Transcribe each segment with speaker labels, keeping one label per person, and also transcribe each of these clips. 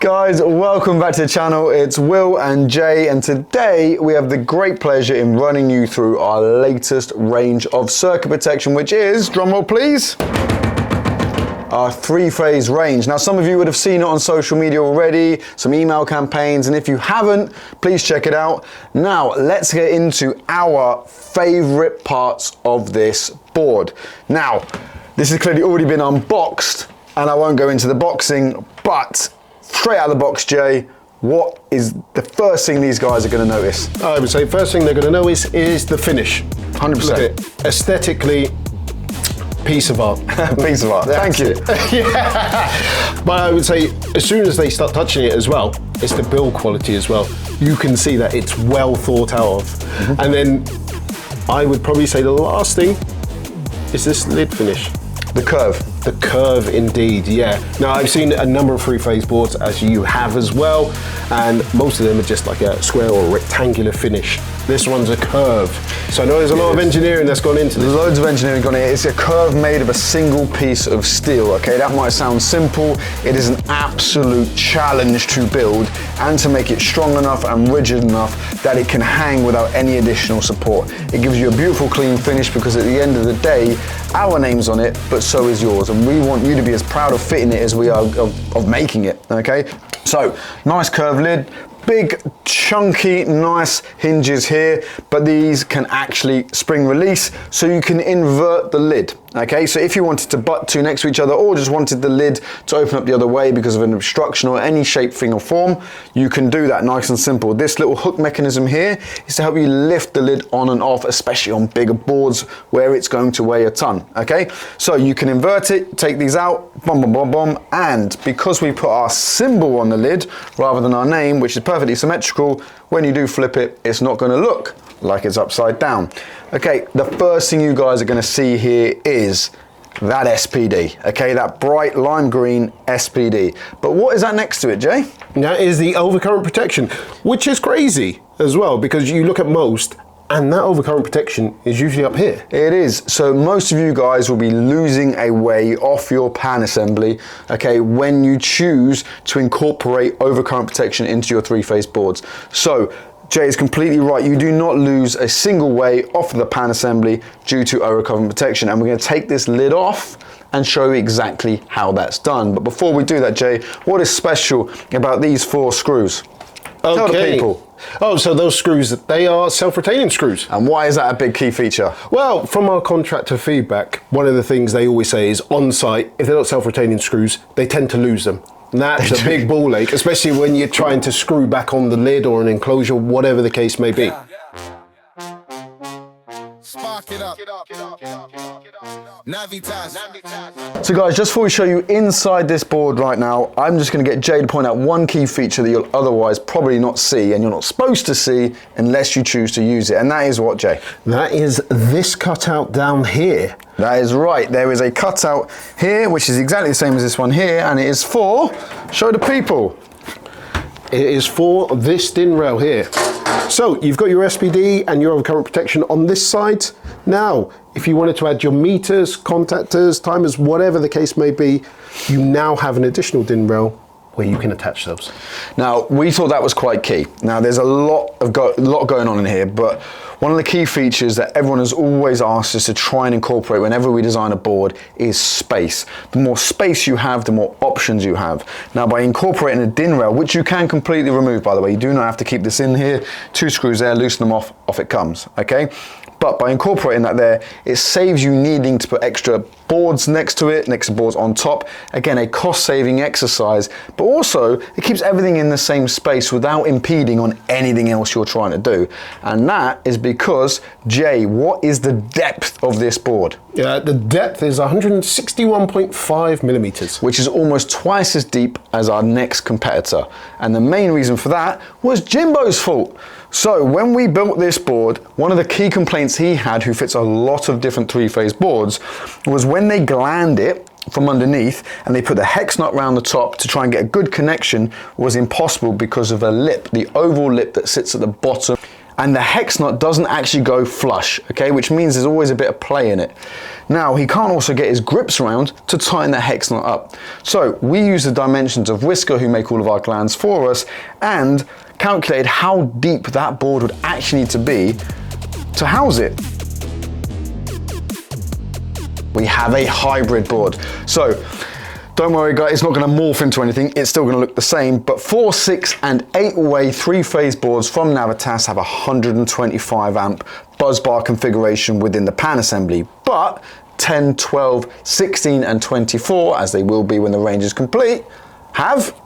Speaker 1: Guys, welcome back to the channel. It's Will and Jay, and today we have the great pleasure in running you through our latest range of circuit protection, which is, drumroll please, our three-phase range. Now, some of you would have seen it on social media already, some email campaigns, and if you haven't, please check it out. Now, let's get into our favorite parts of this board. Now, this has clearly already been unboxed, and I won't go into the boxing, but straight out of the box, Jay, what is the first thing these guys are going to notice?
Speaker 2: I would say first thing they're going to notice is the finish.
Speaker 1: 100%.
Speaker 2: Aesthetically, piece of art.
Speaker 1: Piece of art, thank you.
Speaker 2: Yeah. But I would say as soon as they start touching it as well, it's the build quality as well. You can see that it's well thought out of. And then I would probably say the last thing is this lid finish.
Speaker 1: The curve.
Speaker 2: The curve indeed, yeah. Now I've seen a number of three-phase boards, as you have as well, and most of them are just like a square or rectangular finish. This one's a curve. So I know there's a lot of engineering that's gone into this.
Speaker 1: There's loads of engineering gone in. It's a curve made of a single piece of steel, okay? That might sound simple. It is an absolute challenge to build and to make it strong enough and rigid enough that it can hang without any additional support. It gives you a beautiful clean finish because at the end of the day, our name's on it, but so is yours. And we want you to be as proud of fitting it as we are of making it, okay? So, nice curved lid. Big, chunky, nice hinges here, but these can actually spring release, so you can invert the lid, okay? So if you wanted to butt two next to each other or just wanted the lid to open up the other way because of an obstruction or any shape, thing or form, you can do that nice and simple. This little hook mechanism here is to help you lift the lid on and off, especially on bigger boards where it's going to weigh a ton, okay? So you can invert it, take these out, boom, boom, boom, boom, and because we put our symbol on the lid rather than our name, which is perfectly symmetrical, when you do flip it, it's not going to look like it's upside down. Okay, the first thing you guys are going to see here is that SPD, okay, that bright lime green SPD. But what is that next to it, Jay?
Speaker 2: That is the overcurrent protection, which is crazy as well, because you look at most, and that overcurrent protection is usually up here.
Speaker 1: It is. So most of you guys will be losing a way off your pan assembly, okay, when you choose to incorporate overcurrent protection into your three-phase boards. So Jay is completely right. You do not lose a single way off of the pan assembly due to overcurrent protection. And we're going to take this lid off and show you exactly how that's done. But before we do that, Jay, what is special about these 4 screws?
Speaker 2: Okay.
Speaker 1: Tell the people.
Speaker 2: Oh, so those screws, they are self-retaining screws.
Speaker 1: And why is that a big key feature?
Speaker 2: Well, from our contractor feedback, one of the things they always say is on site, if they're not self-retaining screws, they tend to lose them. And that's a big ball ache, especially when you're trying to screw back on the lid or an enclosure, whatever the case may be.
Speaker 3: Spark it up. Navitas.
Speaker 1: So guys, just before we show you inside this board right now, I'm just going to get Jay to point out one key feature that you'll otherwise probably not see, and you're not supposed to see unless you choose to use it. And that is what, Jay?
Speaker 2: That is this cutout down here.
Speaker 1: That is right. There is a cutout here, which is exactly the same as this one here, and it is for, show the people.
Speaker 2: It is for this DIN rail here. So you've got your SPD and your overcurrent protection on this side. Now, if you wanted to add your meters, contactors, timers, whatever the case may be, you now have an additional DIN rail where you can attach those.
Speaker 1: Now, we thought that was quite key. Now, there's a lot going on in here, but one of the key features that everyone has always asked us to try and incorporate whenever we design a board is space. The more space you have, the more options you have. Now, by incorporating a DIN rail, which you can completely remove, by the way, you do not have to keep this in here, 2 screws there, loosen them off it comes, okay? But by incorporating that there, it saves you needing to put extra boards next to it, next to boards on top. Again, a cost-saving exercise, but also it keeps everything in the same space without impeding on anything else you're trying to do. And that is because, Jay, what is the depth of this board?
Speaker 2: The depth is 161.5 millimeters.
Speaker 1: Which is almost twice as deep as our next competitor. And the main reason for that was Jimbo's fault. So when we built this board, one of the key complaints he had, who fits a lot of different three-phase boards, was when they gland it from underneath and they put the hex nut around the top to try and get a good connection was impossible because of a lip, the oval lip that sits at the bottom. and the hex nut doesn't actually go flush, okay, which means there's always a bit of play in it. Now, he can't also get his grips around to tighten the hex nut up. So we use the dimensions of Whisker, who make all of our glands for us, and calculated how deep that board would actually need to be to house it. We have a hybrid board. So don't worry guys, it's not going to morph into anything, it's still going to look the same, but 4, 6 and 8-way 3-phase boards from Navitas have 125 amp buzz bar configuration within the pan assembly, but 10, 12, 16 and 24, as they will be when the range is complete, have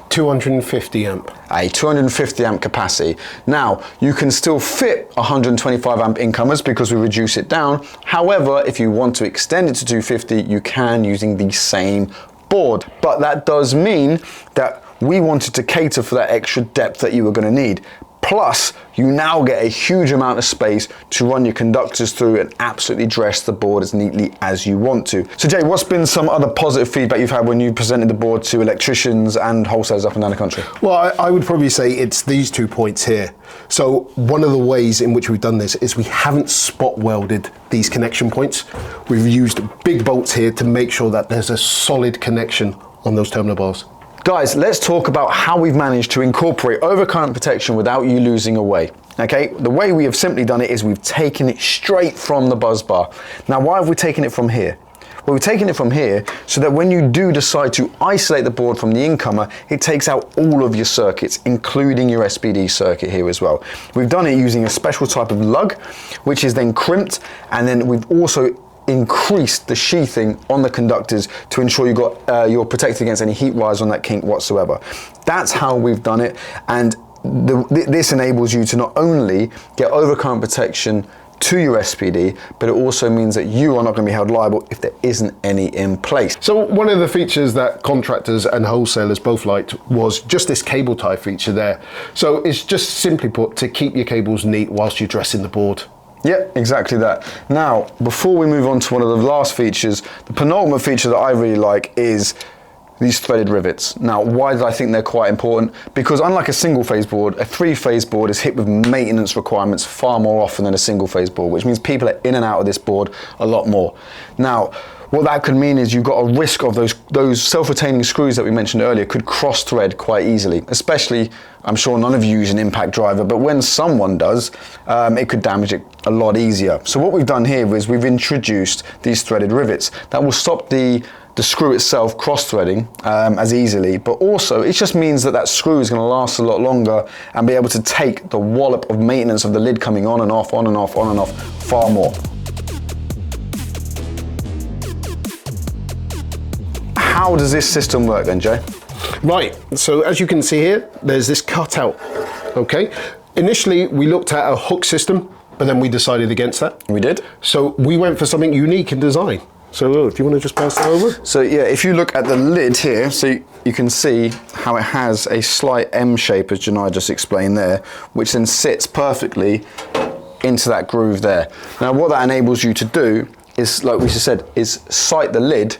Speaker 2: 250 amp.
Speaker 1: A 250 amp capacity. Now, you can still fit 125 amp incomers because we reduce it down. However, if you want to extend it to 250, you can using the same board. But that does mean that we wanted to cater for that extra depth that you were going to need. Plus, you now get a huge amount of space to run your conductors through and absolutely dress the board as neatly as you want to. So Jay, what's been some other positive feedback you've had when you presented the board to electricians and wholesalers up and down the country?
Speaker 2: Well, I would probably say it's these 2 points here. So one of the ways in which we've done this is we haven't spot welded these connection points. We've used big bolts here to make sure that there's a solid connection on those terminal bars.
Speaker 1: Guys, let's talk about how we've managed to incorporate overcurrent protection without you losing away. Okay, the way we have simply done it is we've taken it straight from the buzz bar. Now, why have we taken it from here? Well, we've taken it from here so that when you do decide to isolate the board from the incomer, it takes out all of your circuits, including your SPD circuit here as well. We've done it using a special type of lug, which is then crimped, and then we've also increased the sheathing on the conductors to ensure you're protected against any heat rise on that kink whatsoever. That's how we've done it, and this enables you to not only get overcurrent protection to your SPD, but it also means that you are not going to be held liable if there isn't any in place.
Speaker 2: So one of the features that contractors and wholesalers both liked was just this cable tie feature there. So it's just simply put to keep your cables neat whilst you're dressing the board.
Speaker 1: Yeah, exactly that. Now, before we move on to one of the last features, the penultimate feature that I really like is these threaded rivets. Now, why did I think they're quite important? Because unlike a single phase board, a 3-phase board is hit with maintenance requirements far more often than a single phase board, which means people are in and out of this board a lot more. Now, what that could mean is you've got a risk of those self-retaining screws that we mentioned earlier could cross-thread quite easily, especially, I'm sure none of you use an impact driver, but when someone does, it could damage it a lot easier. So what we've done here is we've introduced these threaded rivets that will stop the screw itself cross-threading as easily, but also it just means that screw is going to last a lot longer and be able to take the wallop of maintenance of the lid coming on and off, on and off, on and off far more. How does this system work then, Jay?
Speaker 2: Right, so as you can see here, there's this cutout, okay? Initially, we looked at a hook system, but then we decided against that.
Speaker 1: We did.
Speaker 2: So we went for something unique in design. So do you want to just pass that over?
Speaker 1: So yeah, if you look at the lid here, so you can see how it has a slight M shape, as Janai just explained there, which then sits perfectly into that groove there. Now what that enables you to do is, like we just said, is sight the lid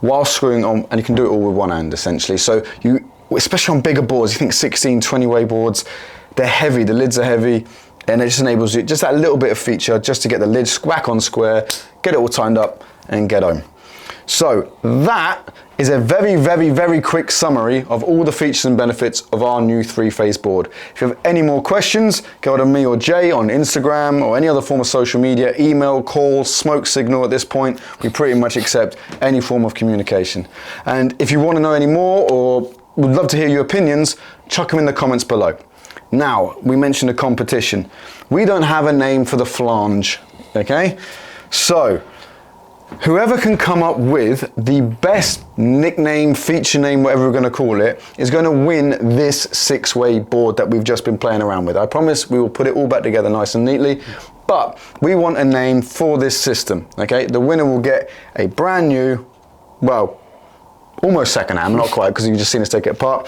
Speaker 1: while screwing on, and you can do it all with one hand essentially. So you, especially on bigger boards, you think 16, 20-way boards, they're heavy, the lids are heavy, and it just enables you just that little bit of feature just to get the lid back on square, get it all tightened up, and get home. So that is a very, very, very quick summary of all the features and benefits of our new 3-phase board. If you have any more questions, go to me or Jay on Instagram or any other form of social media, email, call, smoke signal. At this point, we pretty much accept any form of communication. And if you want to know any more or would love to hear your opinions, chuck them in the comments below. Now, we mentioned a competition. We don't have a name for the flange, okay? So, whoever can come up with the best nickname, feature name, whatever we're going to call it, is going to win this 6-way board that we've just been playing around with. I promise we will put it all back together nice and neatly, but we want a name for this system, okay? The winner will get a brand new, well, almost second-hand, not quite, because you've just seen us take it apart,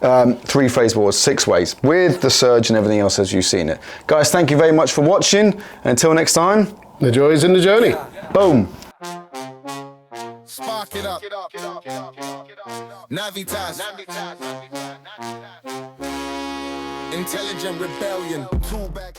Speaker 1: 3-phase board, 6 ways, with the surge and everything else as you've seen it. Guys, thank you very much for watching, and until next time,
Speaker 2: the joy is in the journey.
Speaker 1: Boom.
Speaker 3: Spark it up. Navitas. intelligent rebellion. Tool back.